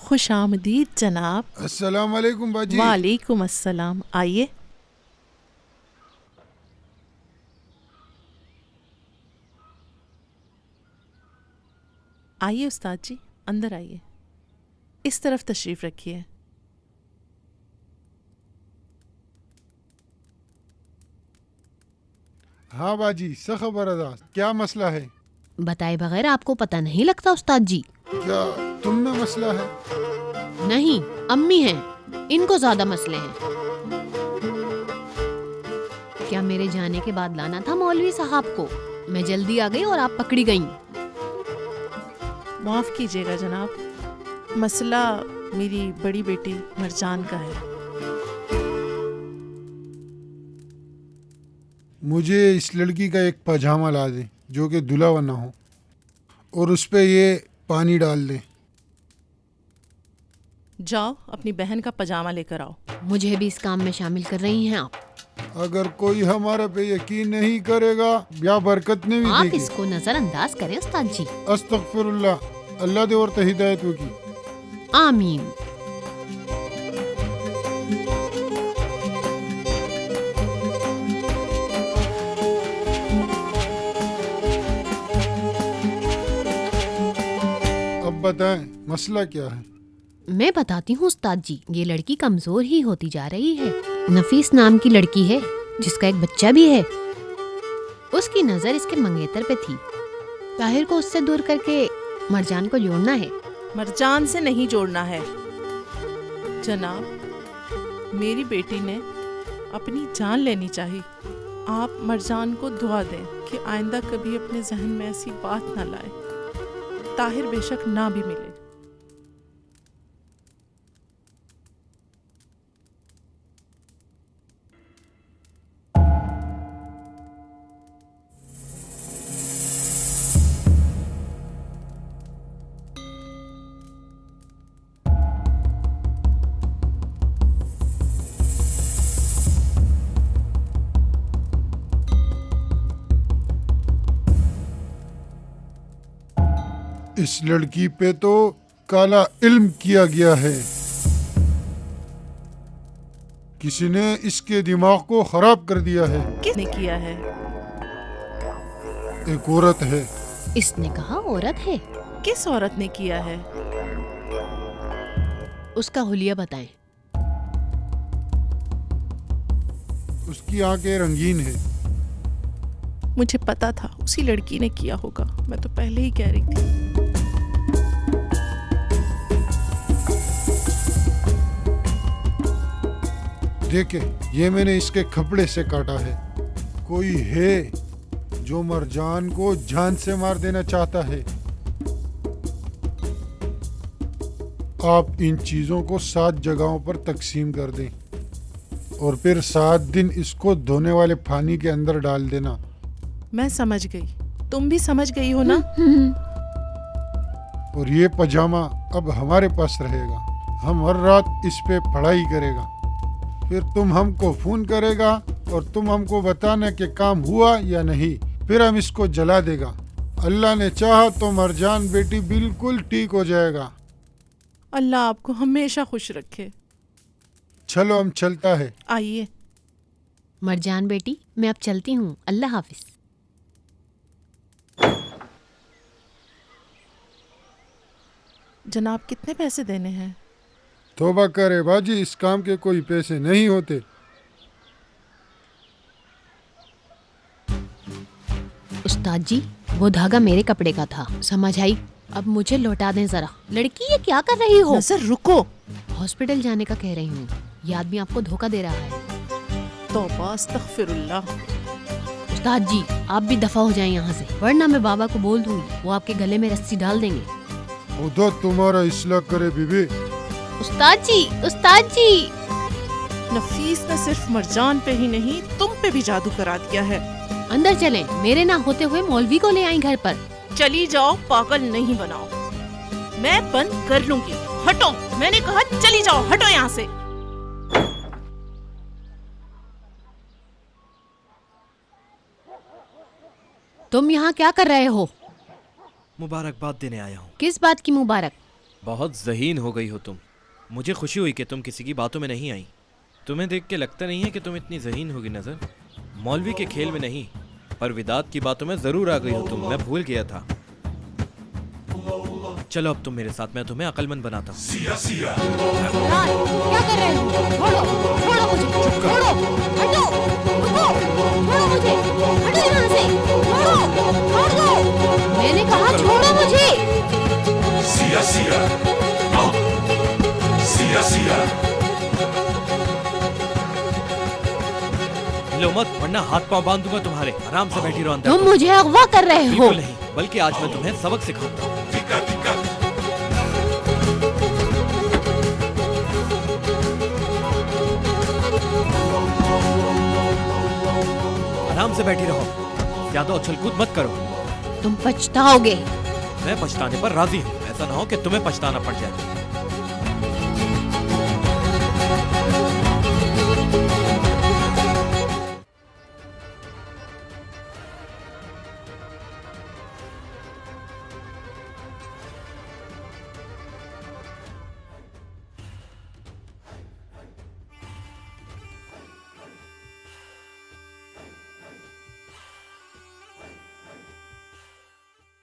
खुश आमदीद जनाब। अस्सलाम वालेकुम बाजी। वालेकुम अस्सलाम। आइए। आइए उस्ताद जी, अंदर आइए। इस तरफ तशरीफ रखिए। हाँ बाजी, खबर अदा, क्या मसला है? बताए बगैर आपको पता नहीं लगता उस्ताद जी? क्या तुम में मसला है? नहीं, अम्मी हैं, इनको ज्यादा मसले हैं। क्या मेरे जाने के बाद लाना था मौलवी साहब को? मैं जल्दी आ गई और आप पकड़ी गईं। माफ़ कीजिएगा जनाब, मसला मेरी बड़ी बेटी मरजान का है। मुझे इस लड़की का एक पजामा ला दे जो कि धुला हुआ ना हो, और उस पे ये पानी डाल दे। जाओ अपनी बहन का पजामा लेकर आओ। मुझे भी इस काम में शामिल कर रही हैं आप? अगर कोई हमारे पे यकीन नहीं करेगा या बरकत नहीं आप देगी। इसको नजरअंदाज करें उस्ताद जी। अस्तगफिरुल्लाह, अल्लाह दे और हिदायत होगी। आमीन। अब बताएं मसला क्या है? मैं बताती हूँ उस्ताद जी, ये लड़की कमजोर ही होती जा रही है। नफीस नाम की लड़की है जिसका एक बच्चा भी है। उसकी नजर इसके मंगेतर पे थी। ताहिर को उससे दूर करके मरजान को जोड़ना है। मरजान से नहीं जोड़ना है जनाब, मेरी बेटी ने अपनी जान लेनी चाहिए। आप मरजान को दुआ दें कि आइंदा कभी अपने जहन में ऐसी बात ना लाए। ताहिर बेशक ना भी मिले। इस लड़की पे तो काला इल्म किया गया है। किसी ने इसके दिमाग को खराब कर दिया है। किसने किया है? एक औरत है। इसने कहा औरत है? किस औरत ने किया है? उसका हुलिया बताएं। उसकी आंखें रंगीन है। मुझे पता था उसी लड़की ने किया होगा, मैं तो पहले ही कह रही थी। देखे, ये मैंने इसके कपड़े से काटा है। कोई है जो मरजान को जान से मार देना चाहता है। आप इन चीजों को 7 जगहों पर तकसीम कर दें और फिर 7 दिन इसको धोने वाले पानी के अंदर डाल देना। मैं समझ गई, तुम भी समझ गई हो ना? और ये पजामा अब हमारे पास रहेगा। हम हर रात इस पे पढ़ाई करेगा। फिर तुम हमको फोन करेगा और तुम हमको बताना कि काम हुआ या नहीं। फिर हम इसको जला देगा। अल्लाह ने चाहा तो मरजान बेटी बिल्कुल ठीक हो जाएगा। अल्लाह आपको हमेशा खुश रखे। चलो हम चलता है। आइए। मरजान बेटी, मैं अब चलती हूँ। अल्लाह हाफिज। जनाब, कितने पैसे देने हैं? तौबा करे बाजी, इस काम के कोई पैसे नहीं होते। उस्ताद जी, वो धागा मेरे कपड़े का था, समझ आई? अब मुझे लौटा दें जरा। लड़की, ये क्या कर रही हो? नजर रुको। हॉस्पिटल जाने का कह रही हूँ। ये आदमी आपको धोखा दे रहा है। तौबा अस्तगफिरुल्लाह। उस्ताद जी, आप भी दफा हो जाएं यहाँ से, वरना मैं बाबा को बोल दूंगी, वो आपके गले में रस्सी डाल देंगे। खुदा तुम्हारा इस्लाह करे बीबी। उस्ताद जी, उस्ताद जी। नफीस ने सिर्फ मरजान पे ही नहीं, तुम पे भी जादू करा दिया है। अंदर चलें, मेरे ना होते हुए मौलवी को ले आई घर पर। चली जाओ, पागल नहीं बनाओ। मैं बंद कर लूंगी। हटो, मैंने कहा चली जाओ, हटो यहाँ से। तुम यहाँ क्या कर रहे हो? मुबारकबाद देने आया हूँ। किस बात की मुबारक? बहुत ज़हीन हो गई हो तुम। मुझे खुशी हुई कि तुम किसी की बातों में नहीं आई। तुम्हें देख के लगता नहीं है कि तुम इतनी ज़हीन होगी नज़र। मौलवी के खेल में नहीं, पर विदात की बातों में ज़रूर आ गई हो तुम। मैं भूल गया था। चलो अब तुम मेरे साथ, मैं तुम्हें अक्लमंद बनाता हूँ। इमरान, क्या कर रहे हो? छोड़ो, छोड़ो मुझे, छोड़ो, हटो, रुको, छोड़ो मुझे, हटो यहाँ से, छोड़ो, छोड़ दो। मैंने कहा छोड़ो मुझे। लो मत, वरना हाथ पांव बांध दूंगा तुम्हारे। आराम से बैठी रहो अंदर। तुम मुझे अगवा कर रहे हो। बिल्कुल नहीं, बल्कि आज मैं तुम्हें सबक सिखाऊंगा। आराम से बैठी रहो, ज्यादा उछल कूद मत करो। तुम पछताओगे। मैं पछताने पर राजी हूँ। ऐसा ना हो कि तुम्हें पछताना पड़ जाए।